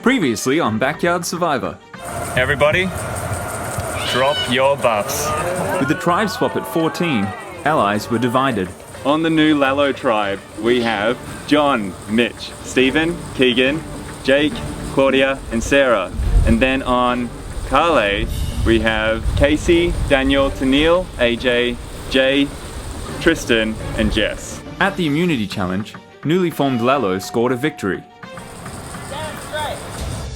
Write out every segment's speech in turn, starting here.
Previously on Backyard Survivor. Everybody, drop your buffs. With the tribe swap at 14, allies were divided. On the new Lalo tribe, we have John, Mitch, Stephen, Keegan, Jake, Claudia, and Sarah. And then on Carle, we have Casey, Daniel, Tennille, AJ, Jay, Tristan, and Jess. At the Immunity Challenge, newly formed Lalo scored a victory,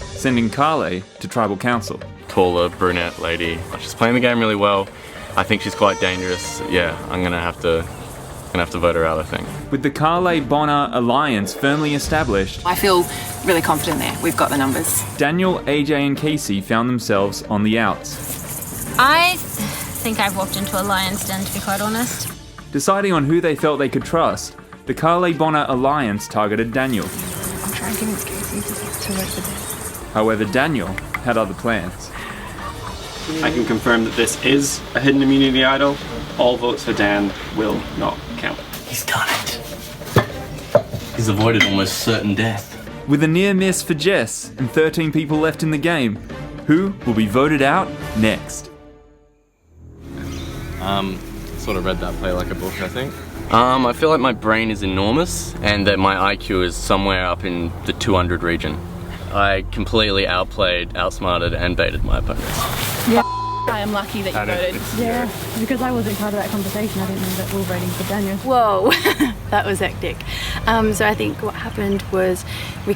sending Carle to Tribal Council. Taller, brunette lady. She's playing the game really well. I think she's quite dangerous. Yeah, I'm gonna have to vote her out, I think. With the Carle-Bonner alliance firmly established, I feel really confident there. We've got the numbers. Daniel, AJ and Casey found themselves on the outs. I think I've walked into a lion's den, to be quite honest. Deciding on who they felt they could trust, the Carle-Bonner alliance targeted Daniel. I'm trying to convince Casey to vote for this. However, Daniel had other plans. I can confirm that this is a hidden immunity idol. All votes for Dan will not count. He's done it. He's avoided almost certain death. With a near miss for Jess and 13 people left in the game, who will be voted out next? Sort of read that play like a book, I think. I feel like my brain is enormous and that my IQ is somewhere up in the 200 region. I completely outplayed, outsmarted, and baited my opponents. Yeah, I am lucky that you voted. Yeah, because I wasn't part of that conversation. I didn't know that we were voting for Daniel. Whoa, that was hectic. So I think what happened was we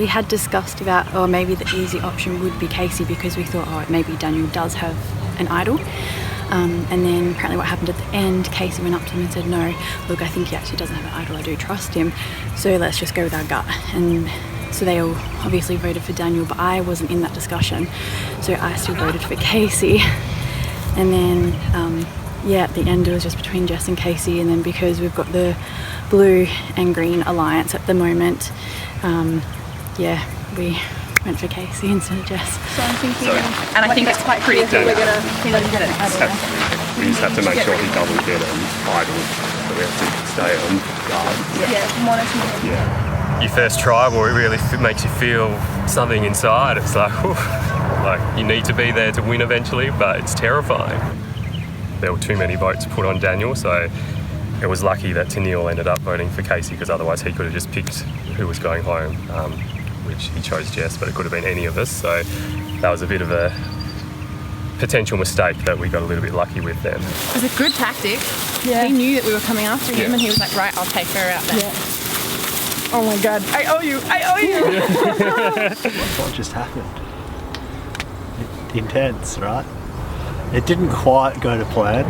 had discussed about, oh, maybe the easy option would be Casey because we thought, oh, maybe Daniel does have an idol. And then apparently what happened at the end, Casey went up to him and said, no, look, I think he actually doesn't have an idol. I do trust him. So let's just go with our gut. And so they all obviously voted for Daniel, but I wasn't in that discussion. So I still voted for Casey. And then, at the end it was just between Jess and Casey. And then because we've got the blue and green alliance at the moment, we went for Casey instead of Jess. So I'm thinking, And I think it's quite critical. we're gonna get it. We just have to make sure he doesn't get an idol, so we have to stay on guard. Yeah, monitor. Yeah. Your first tribal, it really makes you feel something inside. It's like, whew, like you need to be there to win eventually, but it's terrifying. There were too many votes put on Daniel, so it was lucky that Tennille ended up voting for Casey because otherwise he could have just picked who was going home, which he chose Jess, but it could have been any of us. So that was a bit of a potential mistake that we got a little bit lucky with then. It was a good tactic. Yeah. He knew that we were coming after him, and he was like, right, I'll take her out there. Yeah. Oh my God, I owe you! What just happened? Intense, right? It didn't quite go to plan.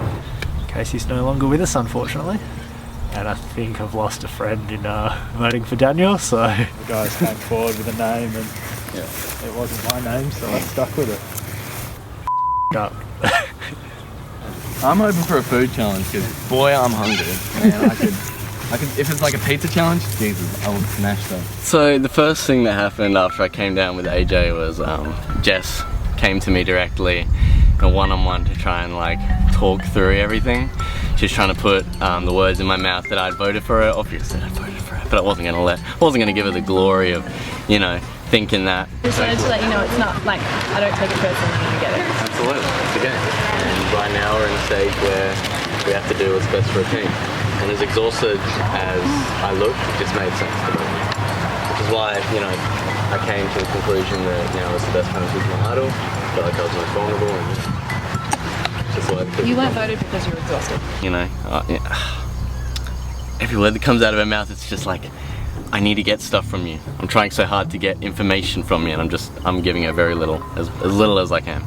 Casey's no longer with us, unfortunately. And I think I've lost a friend in voting for Daniel, so the guys came forward with a name and it wasn't my name, so I stuck with it. Up. I'm hoping for a food challenge because, boy, I'm hungry. Man, I could, if it's like a pizza challenge, Jesus, I would smash that. So the first thing that happened after I came down with AJ was Jess came to me directly, a one-on-one to try and like talk through everything. She was trying to put the words in my mouth that I'd voted for her. Obviously I'd voted for her, but I wasn't gonna give her the glory of, thinking that. Just wanted to let you know it's not like, I don't take it personally when you get it. Absolutely, it's a game. And right now we're in a stage where we have to do what's best for a team. And as exhausted as I look, it just made sense to me. Which is why, I came to the conclusion that, it was the best time to choose my idol. I felt like I was most vulnerable and just like... You weren't voted because you were exhausted. Every word that comes out of her mouth, it's just like, I need to get stuff from you. I'm trying so hard to get information from you, and I'm giving her very little, as little as I can.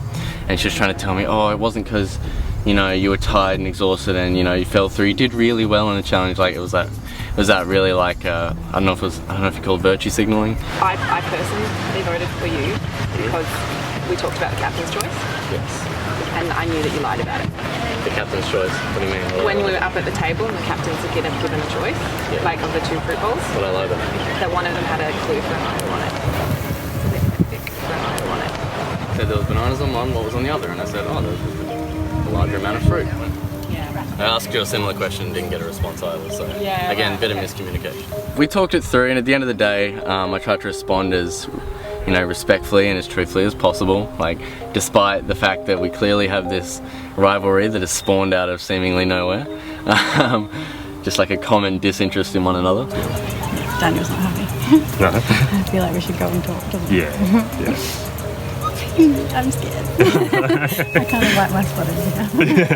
And she's trying to tell me, oh, it wasn't because, you were tired and exhausted and, you fell through. You did really well in the challenge. Like, was that really like, I don't know if you call it virtue signaling. I personally voted for you because we talked about the captain's choice. Yes. And I knew that you lied about it. The captain's choice? What do you mean? When we were up at the table and the captains were given a choice, like of the two fruit bowls. What I lie about? That one of them had a clue for an idol on it. For an idol on it. Said there was bananas on one, what was on the other? And I said, oh, there's a larger amount of fruit. I asked you a similar question and didn't get a response either, so again, bit of miscommunication. We talked it through, and at the end of the day, I tried to respond as you know, respectfully and as truthfully as possible. Like, despite the fact that we clearly have this rivalry that has spawned out of seemingly nowhere. Just like a common disinterest in one another. Daniel's not happy. No. I feel like we should go and talk to him. Yeah. I'm scared. I kind of like my spot in here.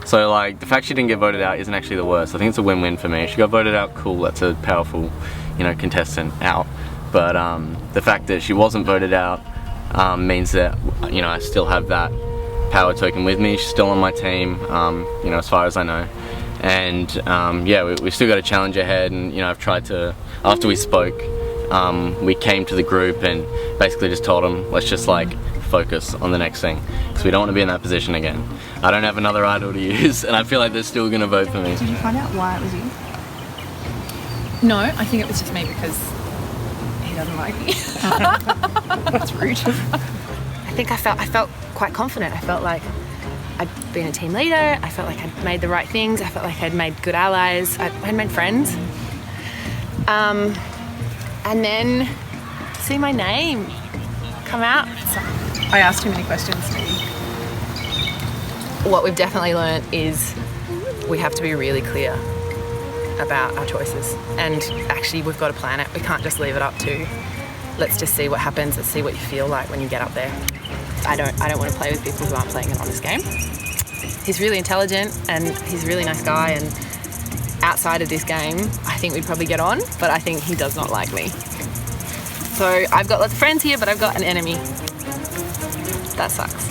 So like, the fact she didn't get voted out isn't actually the worst. I think it's a win-win for me. She got voted out, cool, that's a powerful, you know, contestant out. But the fact that she wasn't voted out means that, you know, I still have that power token with me. She's still on my team, you know, as far as I know. And yeah, we've still got a challenge ahead, and you know, I've tried to, after we spoke, we came to the group and basically just told them, let's just like focus on the next thing, because we don't want to be in that position again. I don't have another idol to use, and I feel like they're still going to vote for me. Did you find out why it was you? No, I think it was just me because he doesn't like me. That's rude. I think I felt quite confident. I felt like I'd been a team leader. I felt like I'd made the right things. I felt like I'd made good allies. I'd made friends. And then see my name come out. I asked too many questions, maybe. What we've definitely learned is we have to be really clear about our choices. And actually, we've got to plan it. We can't just leave it up to, let's just see what happens. Let's see what you feel like when you get up there. I don't want to play with people who aren't playing an honest game. He's really intelligent and he's a really nice guy, and outside of this game, I think we'd probably get on, but I think he does not like me. So I've got lots of friends here, but I've got an enemy. That sucks.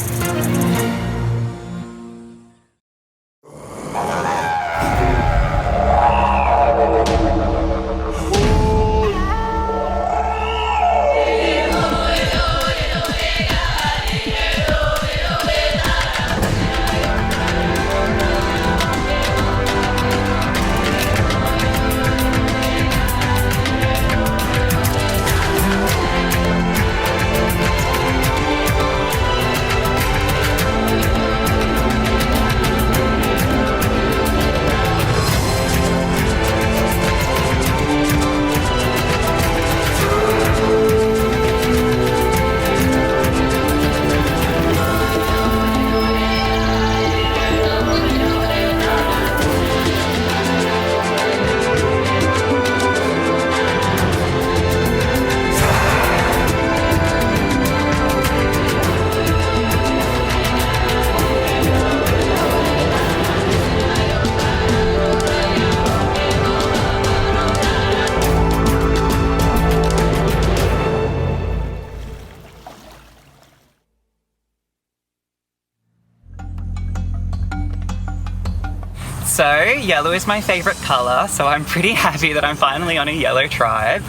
So, yellow is my favourite colour, so I'm pretty happy that I'm finally on a yellow tribe.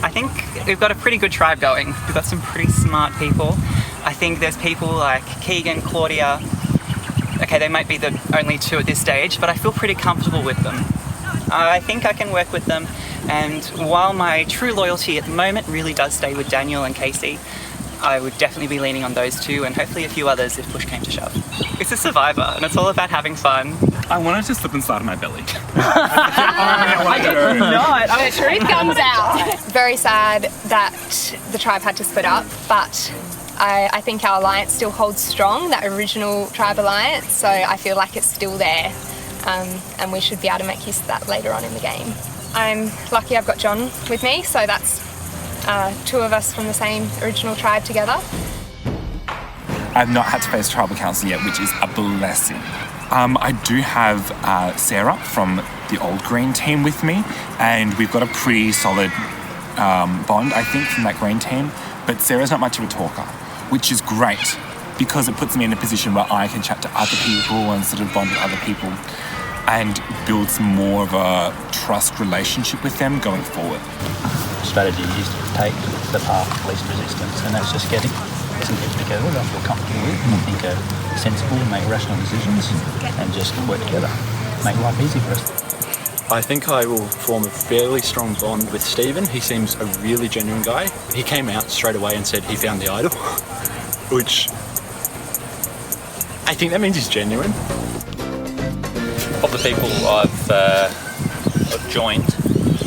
I think we've got a pretty good tribe going. We've got some pretty smart people. I think there's people like Keegan, Claudia. Okay, they might be the only two at this stage, but I feel pretty comfortable with them. I think I can work with them, and while my true loyalty at the moment really does stay with Daniel and Casey, I would definitely be leaning on those two, and hopefully a few others if push came to shove. It's a Survivor, and it's all about having fun. I wanted to slip inside of my belly. I did not. The truth comes out. Very sad that the tribe had to split up, but I think our alliance still holds strong, that original tribe alliance, so I feel like it's still there, and we should be able to make use of that later on in the game. I'm lucky I've got John with me, so that's two of us from the same original tribe together. I've not had to face tribal council yet, which is a blessing. I do have Sarah from the old green team with me, and we've got a pretty solid bond, I think, from that green team. But Sarah's not much of a talker, which is great because it puts me in a position where I can chat to other people and sort of bond with other people and build some more of a trust relationship with them going forward. Strategy is to take the path of least resistance, and that's just getting some people together that I feel comfortable with and I think are sensible and make rational decisions and just work together, make life easy for us. I think I will form a fairly strong bond with Stephen. He seems a really genuine guy. He came out straight away and said he found the idol, which I think that means he's genuine. Of the people I've joined,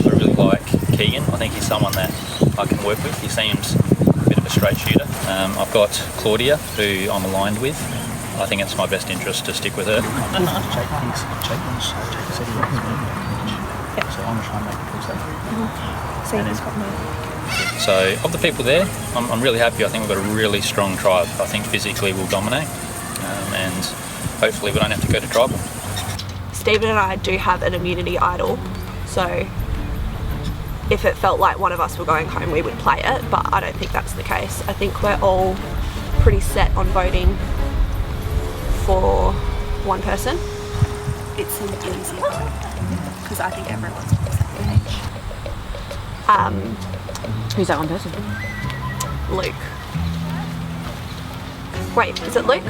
I really like Keegan. I think he's someone that I can work with. He seems a bit of a straight shooter. I've got Claudia, who I'm aligned with. I think it's my best interest to stick with her. Jake said he wants me. So I'm trying to make it So of the people there, I'm really happy. I think we've got a really strong tribe. I think physically we'll dominate, and hopefully we don't have to go to tribal. Stephen and I do have an immunity idol, so if it felt like one of us were going home, we would play it, but I don't think that's the case. I think we're all pretty set on voting for one person. It's an easy vote, because I think everyone's on the same page. Who's that one person? Luke. Wait, is it Luke?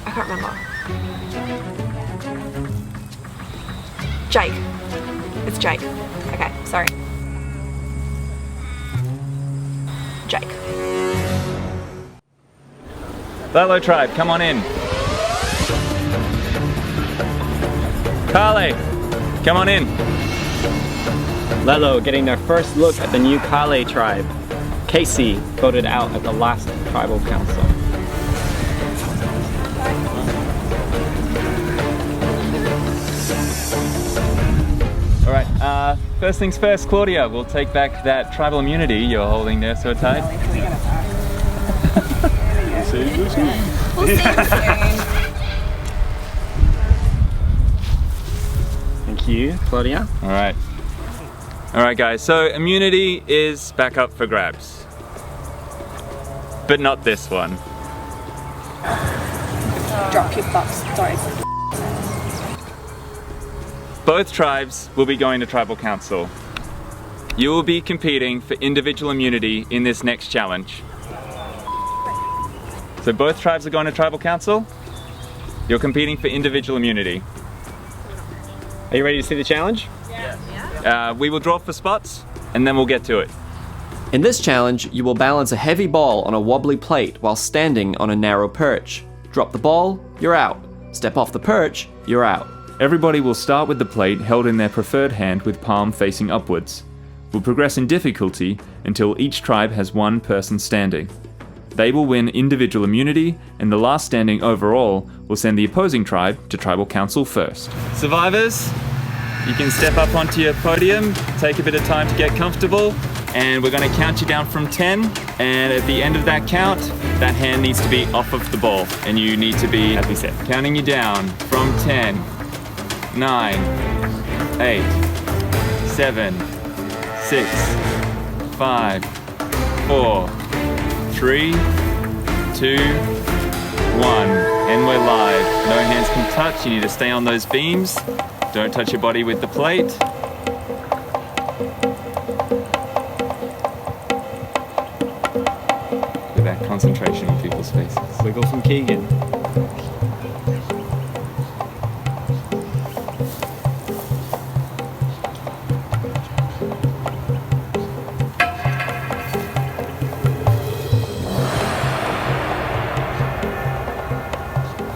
I can't remember. Jake. It's Jake. Okay, sorry. Jake. Lalo tribe, come on in. Kale, come on in. Lalo getting their first look at the new Kale tribe. Casey voted out at the last tribal council. Alright, first things first, Claudia, we'll take back that tribal immunity you're holding there so tight. We'll see you soon. Thank you, Claudia. Alright. Alright guys, so immunity is back up for grabs. But not this one. Drop your butts, sorry. Both tribes will be going to tribal council. You will be competing for individual immunity in this next challenge. So both tribes are going to tribal council. You're competing for individual immunity. Are you ready to see the challenge? We will draw for spots and then we'll get to it. In this challenge, you will balance a heavy ball on a wobbly plate while standing on a narrow perch. Drop the ball, you're out. Step off the perch, you're out. Everybody will start with the plate held in their preferred hand with palm facing upwards. We'll progress in difficulty until each tribe has one person standing. They will win individual immunity, and the last standing overall will send the opposing tribe to tribal council first. Survivors, you can step up onto your podium, take a bit of time to get comfortable, and we're going to count you down from 10, and at the end of that count, that hand needs to be off of the ball, and you need to be, as we said, counting you down from 10, 9, 8, 7, 6, 5, 4, 3, 2, 1, and we're live. No hands can touch, you need to stay on those beams. Don't touch your body with the plate. Look at that concentration on people's faces. Wiggle from Keegan.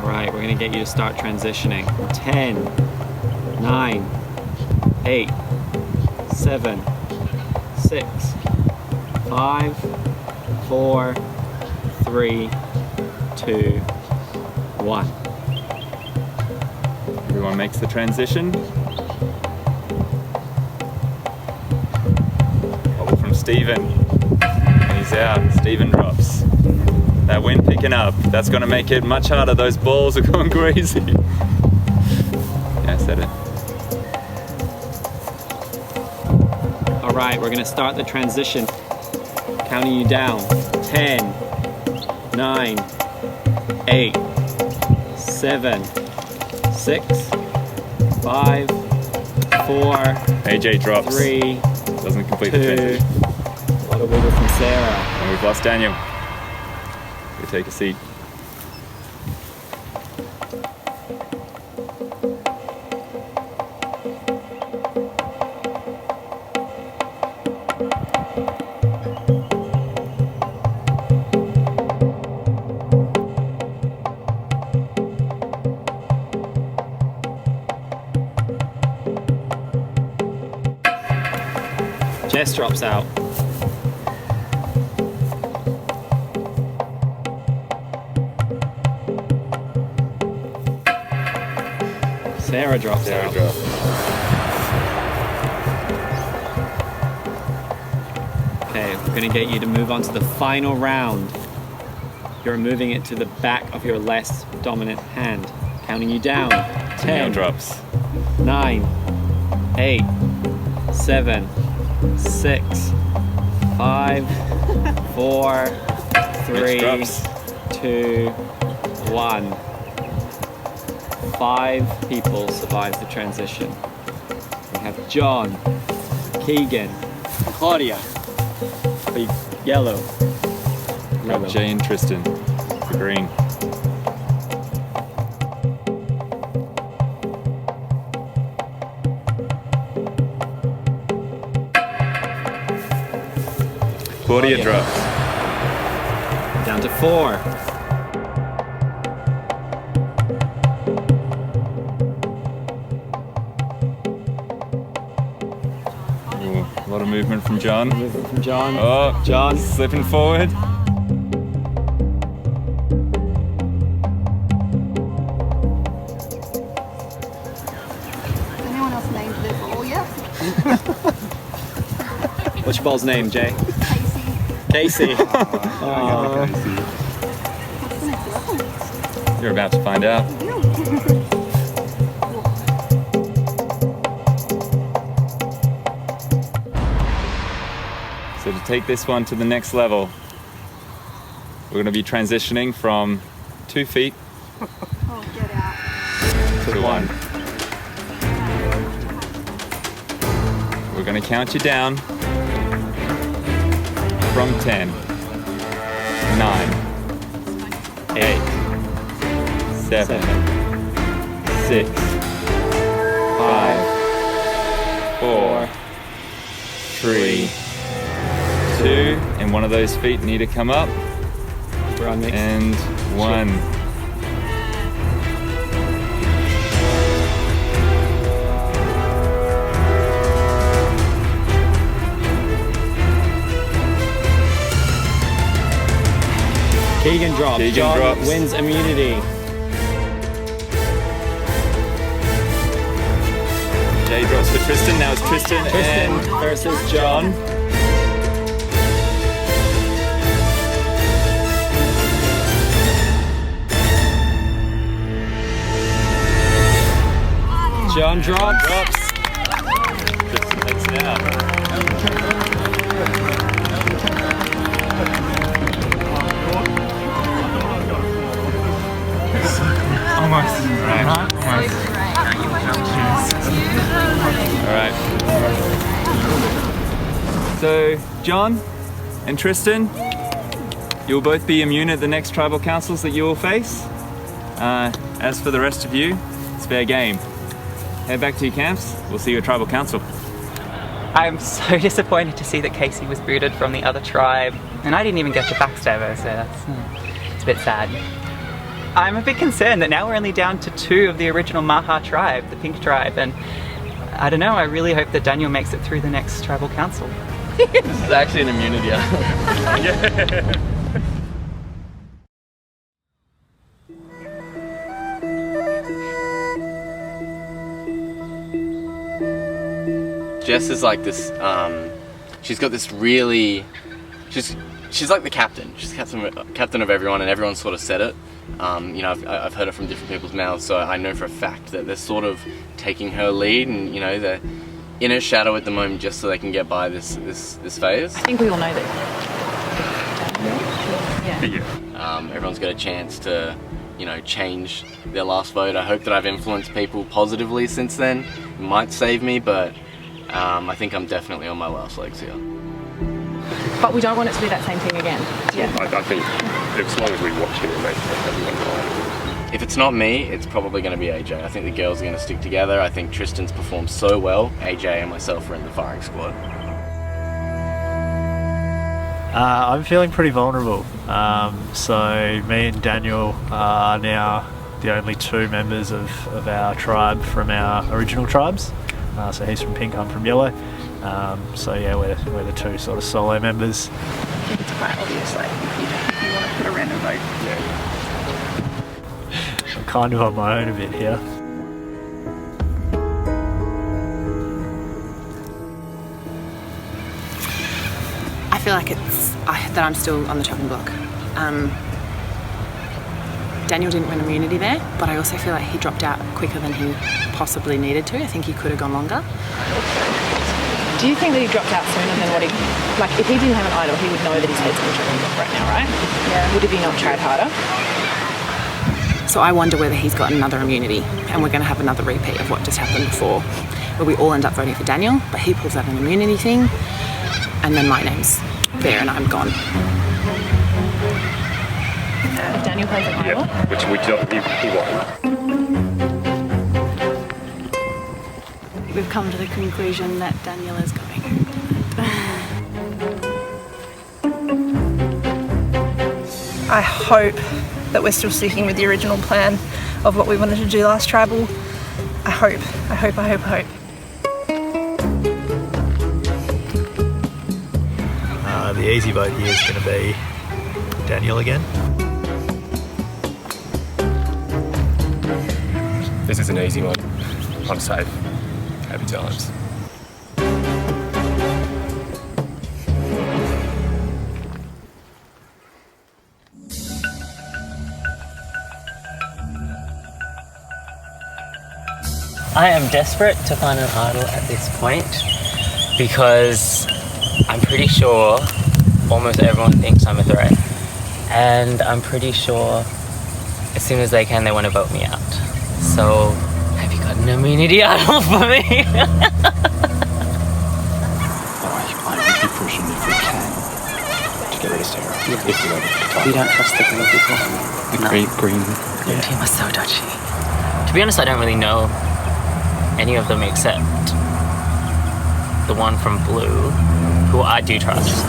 Alright, we're gonna get you to start transitioning. 10, 9, 8, 7, 6, 5, 4, 3, 2, 1. Everyone makes the transition. Bubble from Stephen. And he's out. Stephen drops. That wind picking up. That's going to make it much harder. Those balls are going crazy. Yeah, I said it. Alright, we're gonna start the transition. Counting you down. 10, 9, 8, 7, 6, 5, 4, AJ drops. 3, Doesn't complete 2, the transition. a lot of wiggle from Sarah. And we've lost Daniel. Go take a seat. Jess drops out. Sarah drops out. Okay, we're gonna get you to move on to the final round. You're moving it to the back of your less dominant hand. Counting you down. 10 drops. 9, 8, 7, 6, 5, 4, 3, 2, 1. 5 people survive the transition. We have John, Keegan, Claudia for yellow. Got Jay and Tristan for green. Claudia drops. Down to 4. Ooh, a lot of movement from John. Movement from John. Oh, John slipping forward. Anyone else named their ball yet? What's your ball's name, Jay? Casey. You're about to find out. So to take this one to the next level, we're going to be transitioning from 2 feet to 1. We're going to count you down from 10, 9, 8, 7, 6, 5, 4, 3, 2, and one of those feet need to come up. And 1. Keegan drops. John wins immunity. Jay drops for Tristan. Now it's Tristan versus John. John drops. Tristan takes it out. Almost. Alright. So, John and Tristan, you'll both be immune at the next tribal councils that you will face. As for the rest of you, it's fair game. Head back to your camps. We'll see you at tribal council. I'm so disappointed to see that Casey was booted from the other tribe, and I didn't even get to backstab her, so it's a bit sad. I'm a bit concerned that now we're only down to 2 of the original Maha tribe, the pink tribe, and I don't know, I really hope that Daniel makes it through the next tribal council. This is actually an immunity. Yeah. Jess is like this, she's got this really, she's like the captain. She's captain of everyone, and everyone sort of said it. You know, I've heard it from different people's mouths, so I know for a fact that they're sort of taking her lead, and you know, they're in her shadow at the moment just so they can get by this phase. I think we all know that. Everyone's got a chance to, you know, change their last vote. I hope that I've influenced people positively since then. It might save me, but I think I'm definitely on my last legs here. But we don't want it to be that same thing again. Yeah. I think as long as we watch him and make sure everyone's fine. If it's not me, it's probably going to be AJ. I think the girls are going to stick together. I think Tristan's performed so well. AJ and myself are in the firing squad. I'm feeling pretty vulnerable. So me and Daniel are now the only 2 members of our tribe from our original tribes. So he's from pink, I'm from yellow. So yeah, we're the two sort of solo members. I think it's quite obvious, like, if you want to put a random vote. I'm kind of on my own a bit here. I feel like that I'm still on the chopping block. Daniel didn't win immunity there, but I also feel like he dropped out quicker than he possibly needed to. I think he could have gone longer. Do you think that he dropped out sooner than what he... Like, if he didn't have an idol, he would know that his head's on the chopping block right now, right? Yeah. Would have he not tried harder? So I wonder whether he's got another immunity, and we're going to have another repeat of what just happened before, where we all end up voting for Daniel, but he pulls out an immunity thing, and then my name's there and I'm gone. If Daniel plays an idol? Yeah, which he won't. We've come to the conclusion that Daniel is going home tonight. I hope that we're still sticking with the original plan of what we wanted to do last tribal. I hope. The easy vote here is going to be Daniel again. This is an easy one. I'm safe. Happy times. I am desperate to find an idol at this point because I'm pretty sure almost everyone thinks I'm a threat, and I'm pretty sure as soon as they can they want to vote me out. So have you got an immunity idol for me? I would be pushing if we can to get rid of Sarah. If we're able to. You don't trust the green people? The green Green team was so dodgy. To be honest, I don't really know any of them except the one from blue, who I do trust.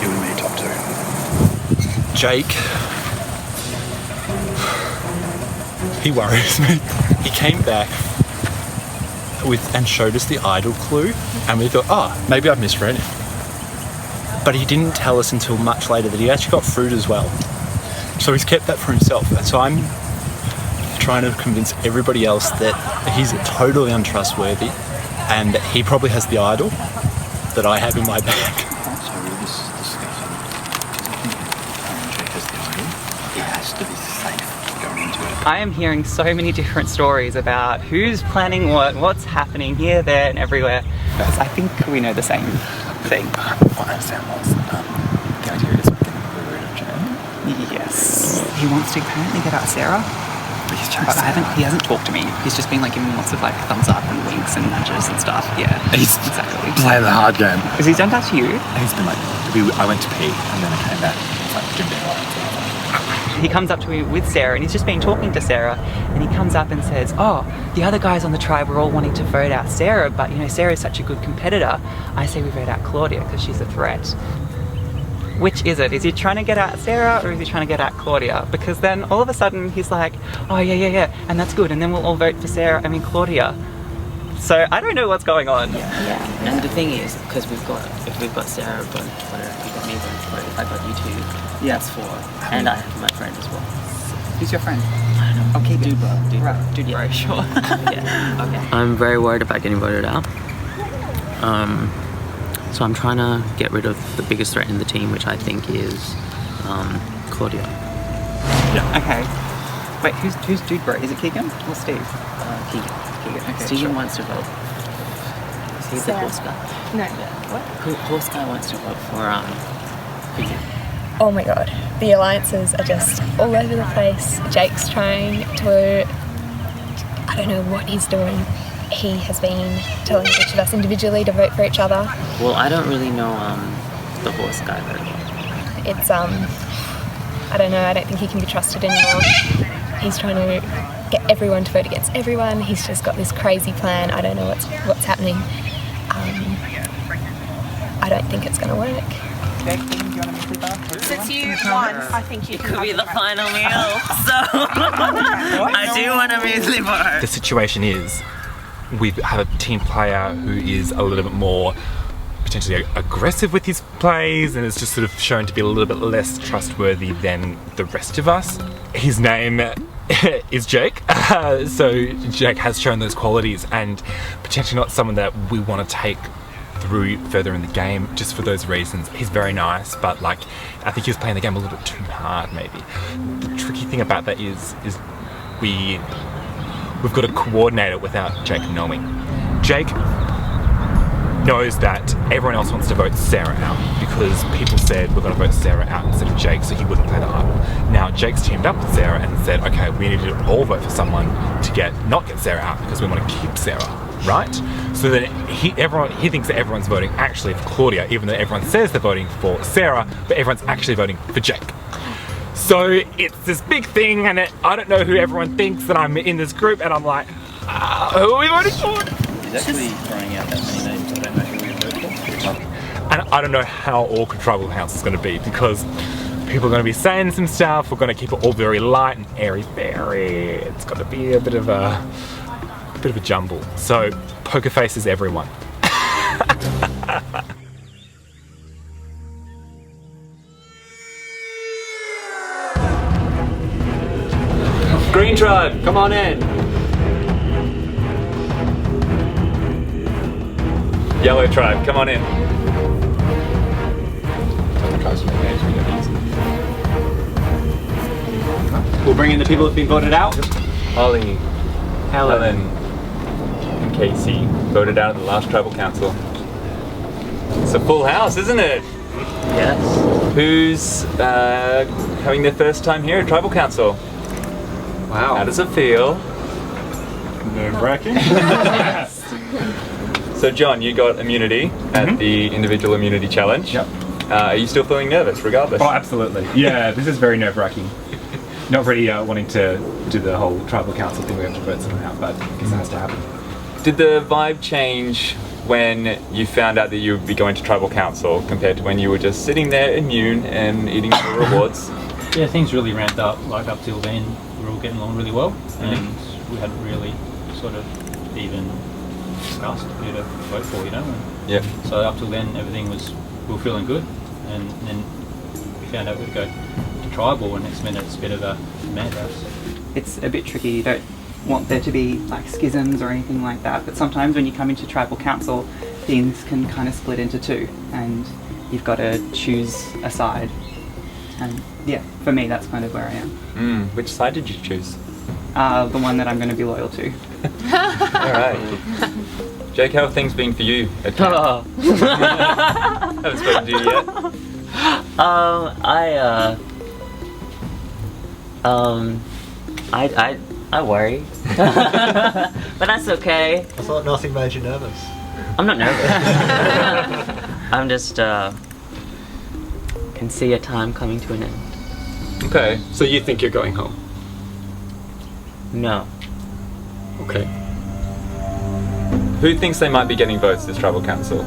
You and me, top two. Jake, he worries me. He came back and showed us the idol clue, and we thought, oh, maybe I've misread it. But he didn't tell us until much later that he actually got fruit as well. So he's kept that for himself. And so I'm trying to convince everybody else that he's totally untrustworthy and that he probably has the idol that I have in my bag. So this discussion, Jake has the idol. He has to be safe going into it. I am hearing so many different stories about who's planning what's happening here, there, and everywhere. I think we know the same thing. What I understand was the idea is we're getting rid of Jane. Yes. He wants to apparently get out Sarah. But he hasn't talked to me. He's just been like giving me lots of like thumbs up and winks and nudges and stuff. Yeah, He's exactly playing the hard game. Has he done that to you? He's been like, I went to pee and then I came back. It's like, Jim didn't like He comes up to me with Sarah and he's just been talking to Sarah and he comes up and says, oh, the other guys on the tribe are all wanting to vote out Sarah, but you know, Sarah's such a good competitor. I say we vote out Claudia because she's a threat. Which is it? Is he trying to get out Sarah or is he trying to get out Claudia? Because then all of a sudden he's like, oh yeah, and that's good, and then we'll all vote for Claudia. So I don't know what's going on. Yeah. And the thing is, because if we've got Sarah voting for it, we've got me voting for it, if I got you two, that's four. And I have my friend as well. Who's your friend? I don't know. Okay, Dude bro. Dude bro, sure. Yeah. Okay. I'm very worried about getting voted out. So I'm trying to get rid of the biggest threat in the team, which I think is Claudia. Yeah. Okay. Wait, who's Dude Bro? Is it Keegan or Steve? Keegan. Okay, Stephen sure. wants to vote. He's the horse guy. No. What? Horse guy wants to vote for Keegan. Oh my god, the alliances are just all over the place. Jake's trying to, I don't know what he's doing. He has been telling each of us individually to vote for each other. Well, I don't really know the horse guy very well. It's I don't know, I don't think he can be trusted anymore. He's trying to get everyone to vote against everyone. He's just got this crazy plan. I don't know what's happening. I don't think it's going to work. Since you won, I think you could be the final meal. So I do want a measly bar. The situation is we have a team player who is a little bit more potentially aggressive with his plays and is just sort of shown to be a little bit less trustworthy than the rest of us. His name is Jake, so Jake has shown those qualities and potentially not someone that we want to take through further in the game just for those reasons. He's very nice, but like I think he was playing the game a little bit too hard maybe. The tricky thing about that is we've got to coordinate it without Jake knowing. Jake knows that everyone else wants to vote Sarah out because people said we're going to vote Sarah out instead of Jake, so he wouldn't play the idol. Now Jake's teamed up with Sarah and said, okay, we need to all vote for someone to not get Sarah out because we want to keep Sarah, right? So then he thinks that everyone's voting actually for Claudia, even though everyone says they're voting for Sarah, but everyone's actually voting for Jake. So it's this big thing, and I don't know who everyone thinks that I'm in this group, and I'm like, who are we voting for? He's actually throwing out that many names. I don't know who we're going to vote for. And I don't know how awkward Tribal Council is going to be because people are going to be saying some stuff. We're going to keep it all very light and airy-fairy. It's got to be a bit of a jumble. So poker faces everyone. Green Tribe, come on in. Yellow Tribe, come on in. We'll bring in the people that have been voted out. Ollie, Helen, and Casey voted out at the last Tribal Council. It's a full house, isn't it? Yes. Who's having their first time here at Tribal Council? Wow. How does it feel? Nerve-wracking. So John, you got immunity at the individual immunity challenge. Yep. Are you still feeling nervous regardless? Oh, absolutely. Yeah, this is very nerve-wracking. Not really wanting to do the whole tribal council thing, we have to vote someone out, but I guess it has to happen. Did the vibe change when you found out that you would be going to tribal council compared to when you were just sitting there immune and eating the rewards? Yeah, things really ramped up. Like up till then, we were all getting along really well, and we hadn't really sort of even discussed who to vote for, you know. Yeah. So up till then, we were feeling good, and then we found out we would go to tribal, and next minute it's a bit of a madhouse. It's a bit tricky. You don't want there to be like schisms or anything like that, but sometimes when you come into tribal council, things can kind of split into two, and you've got to choose a side. And yeah, for me, that's kind of where I am. Which side did you choose? The one that I'm going to be loyal to. Alright. Jake, how have things been for you at camp? Haven't spoken to you yet. I worry. But that's okay. I thought nothing made you nervous. I'm not nervous. I'm just, can see a time coming to an end. Okay, so you think you're going home? No. Okay. Who thinks they might be getting votes this tribal council?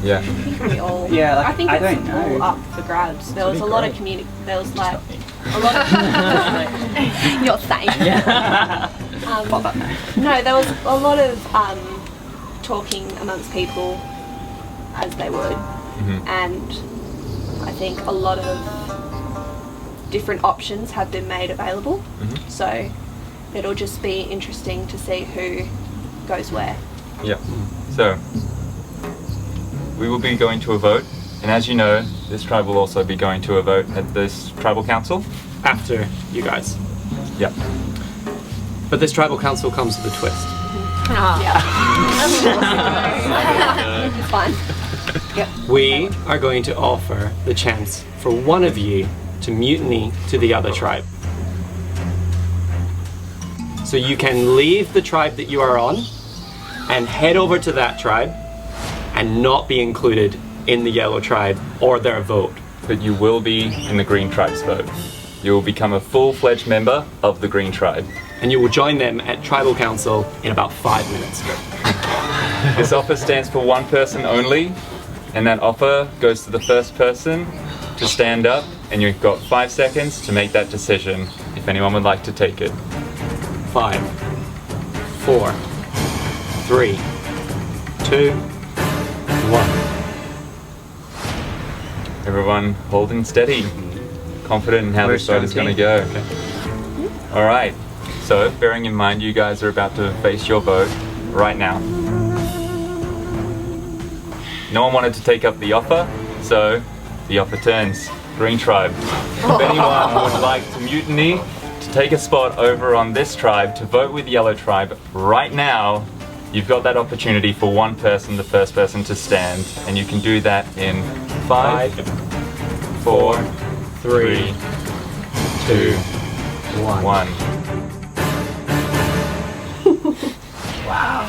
Yeah. We all. Yeah, like, I think I it's don't know. all up for grabs. There was a lot of There was like a lot of. You're saying. No, there was a lot of talking amongst people as they would, and I think a lot of different options have been made available. So it'll just be interesting to see who goes where. Yeah. So we will be going to a vote, and as you know, this tribe will also be going to a vote at this tribal council. After you guys. Yeah. But this tribal council comes with a twist. It's fun. We are going to offer the chance for one of you to mutiny to the other tribe. So you can leave the tribe that you are on and head over to that tribe and not be included in the yellow tribe or their vote. But you will be in the green tribe's vote. You will become a full-fledged member of the green tribe. And you will join them at tribal council in about 5 minutes. This offer stands for one person only, and that offer goes to the first person to stand up, and you've got 5 seconds to make that decision if anyone would like to take it. 5, 4, 3, 2, Everyone holding steady, confident in how We're a this vote is strong going to go. All right. So, bearing in mind you guys are about to face your vote right now. No one wanted to take up the offer, so the offer turns. Green Tribe. If anyone would like to mutiny, to take a spot over on this tribe, to vote with Yellow Tribe right now, you've got that opportunity for one person, the first person to stand, and you can do that in 5, 4, 3, 2, 1. Wow.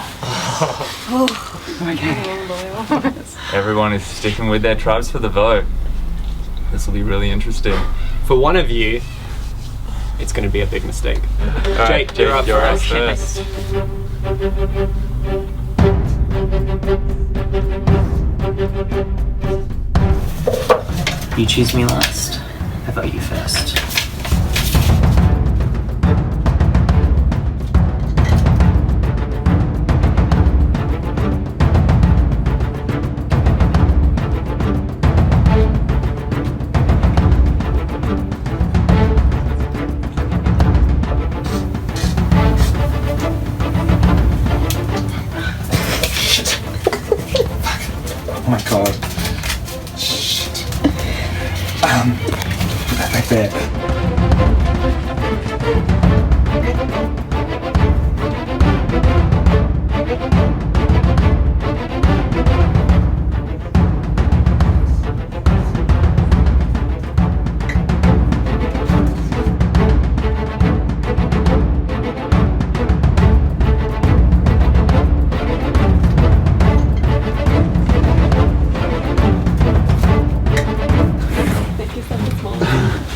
Okay. Everyone is sticking with their tribes for the vote. This will be really interesting. For one of you, it's going to be a big mistake. Alright, Jake, you're up first. You choose me last. I vote you first. Oh my god. Shit. Put that back there.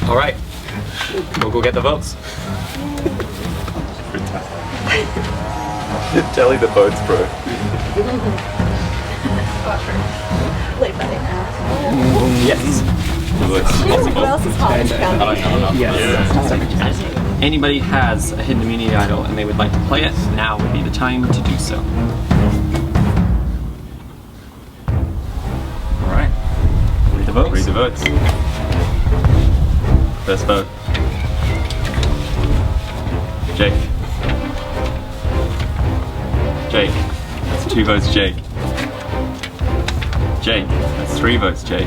Alright, we'll go get the votes. Tally the votes, bro. Yes. Anybody has a hidden immunity idol and they would like to play it, now would be the time to do so. Alright. Read the votes. Read the votes. First vote. Jake. Jake. That's 2 votes, Jake. Jake. That's 3 votes, Jake.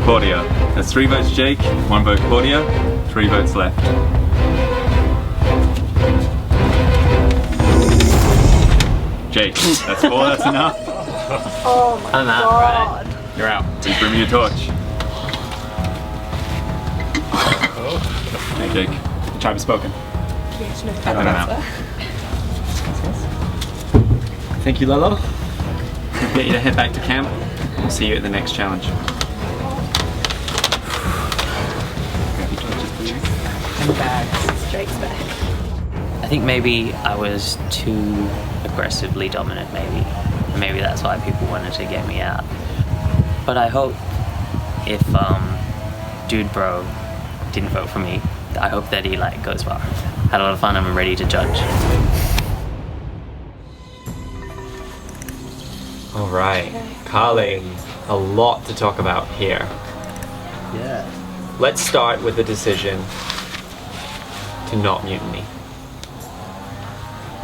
Claudia. That's 3 votes, Jake. 1 vote, Claudia. 3 votes left. Jake. That's 4. That's enough. Oh my I'm out, god. right? You're out. Please bring me your torch. Hey, Jake. The tribe has spoken. I don't know. Thank you, Lalo. Get you to head back to camp. We'll see you at the next challenge. Drake's back. I think maybe I was too aggressively dominant, maybe. Maybe that's why people wanted to get me out. But I hope if Dude Bro didn't vote for me, I hope that he like goes far. Had a lot of fun, I'm ready to judge. Alright, Carly, a lot to talk about here. Yeah. Let's start with the decision to not mutiny.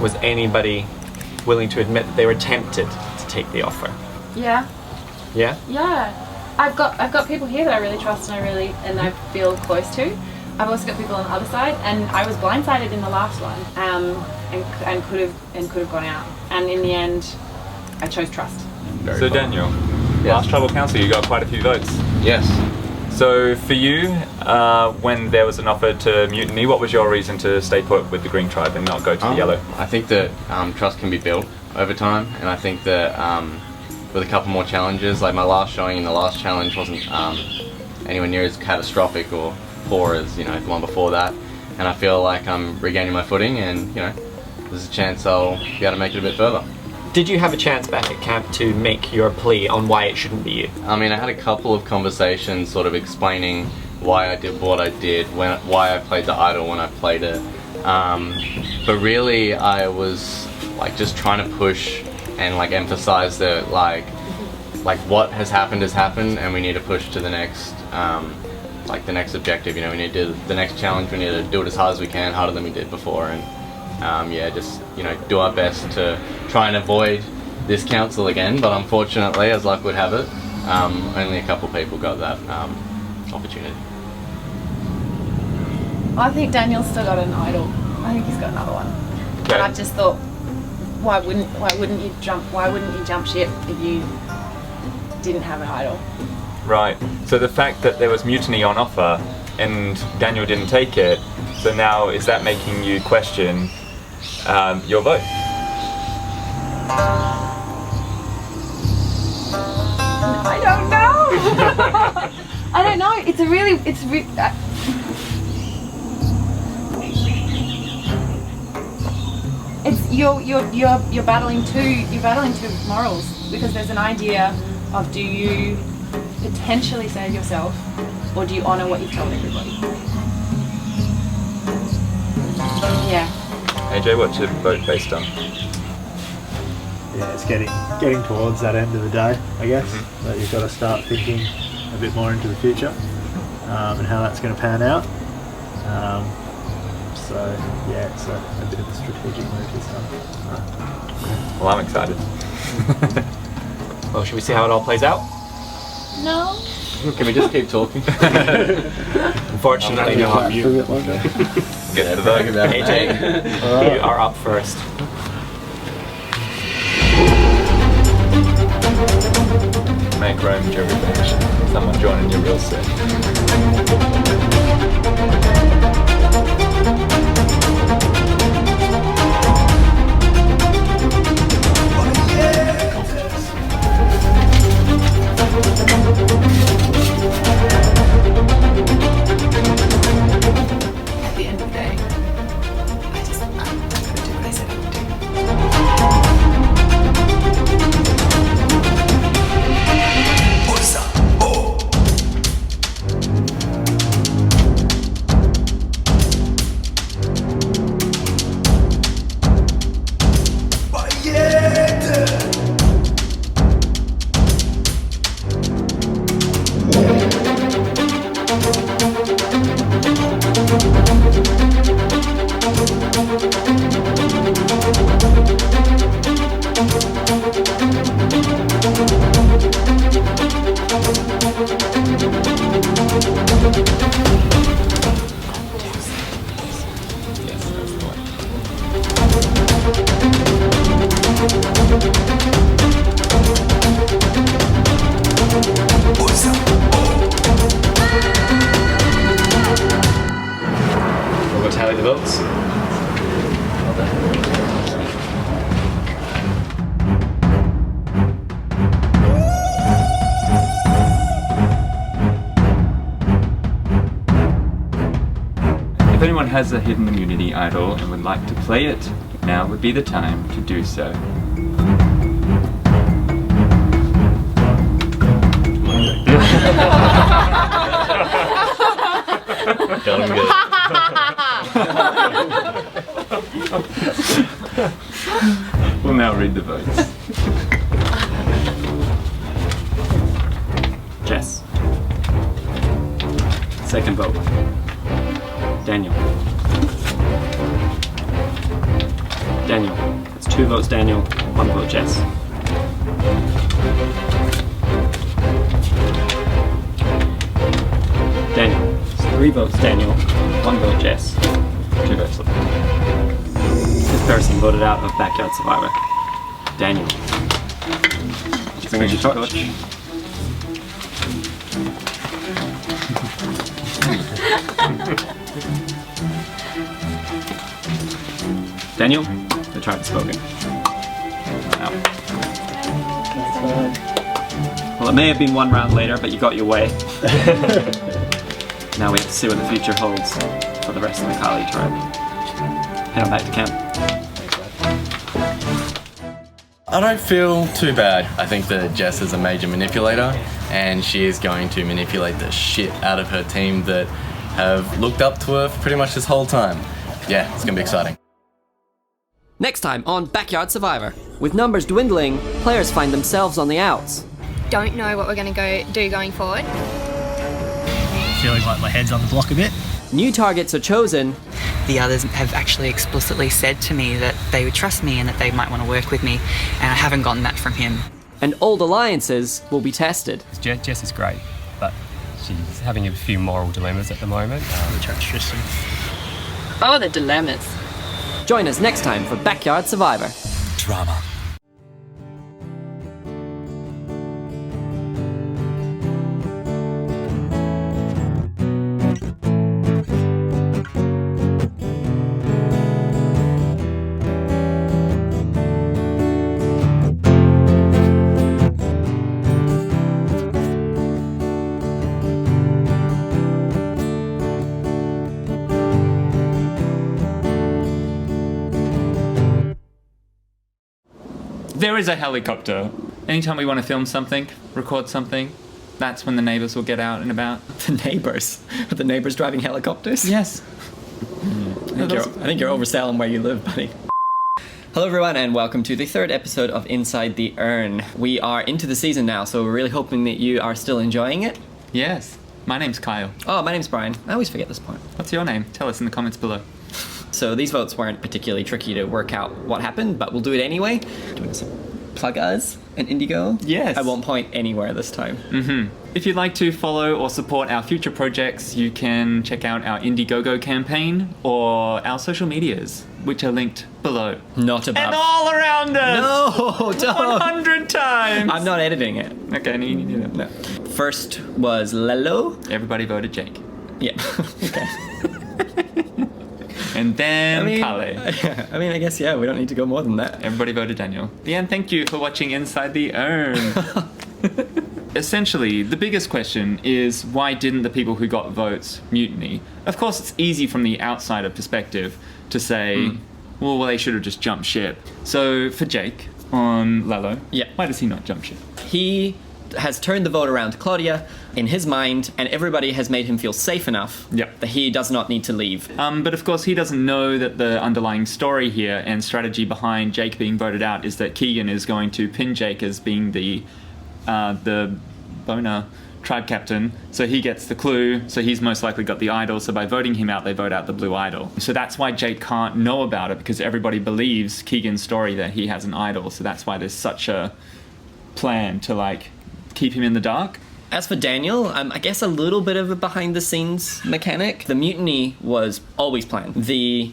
Was anybody willing to admit that they were tempted to take the offer? Yeah. Yeah? Yeah. I've got people here that I really trust and I feel close to. I've also got people on the other side, and I was blindsided in the last one, and could have gone out. And in the end, I chose trust. So Daniel, last tribal council, you got quite a few votes. Yes. So for you, when there was an offer to mutiny, what was your reason to stay put with the Green Tribe and not go to the Yellow? I think that trust can be built over time, and I think that with a couple more challenges, like my last showing in the last challenge wasn't anywhere near as catastrophic or poor as the one before that, and I feel like I'm regaining my footing, and there's a chance I'll be able to make it a bit further. Did you have a chance back at camp to make your plea on why it shouldn't be you? I mean, I had a couple of conversations sort of explaining why I did what I did, why I played the idol when I played it, but really I was like just trying to push and like emphasize that like like what has happened, and we need to push to the next, like the next objective. You know, we need to do the next challenge. We need to do it as hard as we can, harder than we did before, and yeah, just do our best to try and avoid this council again. But unfortunately, as luck would have it, only a couple people got that opportunity. I think Daniel's still got an idol. I think he's got another one. Okay. And I just thought, why wouldn't you jump ship if you didn't have an idol? Right. So the fact that there was mutiny on offer and Daniel didn't take it, so now is that making you question your vote? I don't know. I don't know. You're battling two morals, because there's an idea of, do you potentially save yourself, or do you honour what you've told everybody? Yeah. AJ, what's your vote based on? Yeah, it's getting towards that end of the day, I guess, that you've got to start thinking a bit more into the future and how that's going to pan out. So yeah, it's a bit of a strategic move this time. Well, I'm excited. Well, should we see how it all plays out? No. Can we just keep talking? Unfortunately, no. Get to the vote. AJ, you are up first. Make room, Jerry. Someone joining you real soon. At the end of the day, I'm gonna do what I said I would do. We'll go tally the votes. If anyone has a hidden immunity idol and would like to play it, now would be the time to do so. Got him good. We'll now read the votes. Jess. Second vote. Daniel. Daniel. That's 2 votes Daniel, 1 vote Jess. Daniel. It's 3 votes Daniel, 1 vote Jess. 2 votes left. This person voted out of Backyard Survivor. Daniel. Finish your torch. Daniel, the tribe has spoken. Out. Well, it may have been 1 round later, but you got your way. Now we have to see what the future holds for the rest of the Kali tribe. Head on back to camp. I don't feel too bad. I think that Jess is a major manipulator, and she is going to manipulate the shit out of her team that have looked up to her for pretty much this whole time. Yeah, it's gonna be exciting. Next time on Backyard Survivor. With numbers dwindling, players find themselves on the outs. don't know what we're going to do going forward. Feeling like my head's on the block a bit. New targets are chosen. The others have actually explicitly said to me that they would trust me and that they might want to work with me, and I haven't gotten that from him. And old alliances will be tested. Jess is great, but she's having a few moral dilemmas at the moment. Interesting. Oh, the dilemmas. Join us next time for Backyard Survivor. Drama. There is a helicopter. Anytime we want to film something, record something, that's when the neighbours will get out and about. The neighbours? Are the neighbours driving helicopters? Yes. I think you're overselling where you live, buddy. Hello everyone and welcome to the third episode of Inside the Urn. We are into the season now, so we're really hoping that you are still enjoying it. Yes. My name's Kyle. Oh, my name's Brian. I always forget this part. What's your name? Tell us in the comments below. So these votes weren't particularly tricky to work out what happened, but we'll do it anyway. Do you want to plug us and Indigo? Yes. I won't point anywhere this time. If you'd like to follow or support our future projects, you can check out our Indiegogo campaign or our social medias, which are linked below. Not above. And all around us! No, don't! 100 times! I'm not editing it. Okay, no, you need to do that. No. First was Lello. Everybody voted Jake. Yeah, okay. And then Kale. I guess, yeah, we don't need to go more than that. Everybody voted Daniel. And thank you for watching Inside the Urn. Essentially, the biggest question is why didn't the people who got votes mutiny? Of course, it's easy from the outsider perspective to say, well, they should have just jumped ship. So for Jake on Lello, why does he not jump ship? He has turned the vote around to Claudia in his mind, and everybody has made him feel safe enough that he does not need to leave. But of course he doesn't know that the underlying story here and strategy behind Jake being voted out is that Keegan is going to pin Jake as being the Boner tribe captain, so he gets the clue, so he's most likely got the idol, so by voting him out they vote out the blue idol. So that's why Jake can't know about it, because everybody believes Keegan's story that he has an idol, so that's why there's such a plan to keep him in the dark. As for Daniel, I guess a little bit of a behind-the-scenes mechanic. The mutiny was always planned. The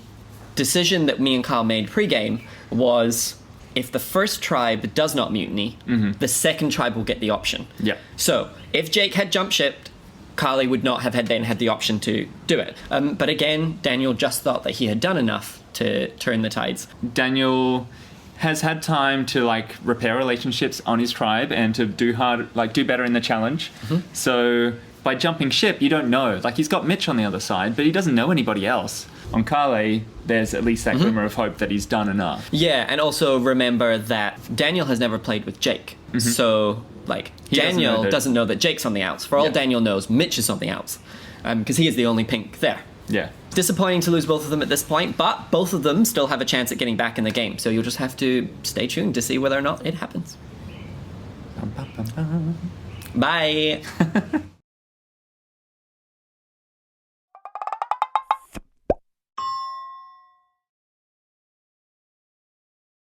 decision that me and Kyle made pre-game was if the first tribe does not mutiny, the second tribe will get the option. Yeah. So, if Jake had jumped ship, Carly would not have then had the option to do it. But again, Daniel just thought that he had done enough to turn the tides. Daniel has had time to repair relationships on his tribe and to do better in the challenge. So by jumping ship, you don't know. He's got Mitch on the other side, but he doesn't know anybody else. On Kale, there's at least that glimmer of hope that he's done enough. Yeah, and also remember that Daniel has never played with Jake. So Daniel doesn't know that Jake's on the outs. For all Daniel knows, Mitch is on the outs, because he is the only pink there. Yeah. Disappointing to lose both of them at this point, but both of them still have a chance at getting back in the game, so you'll just have to stay tuned to see whether or not it happens. Bye!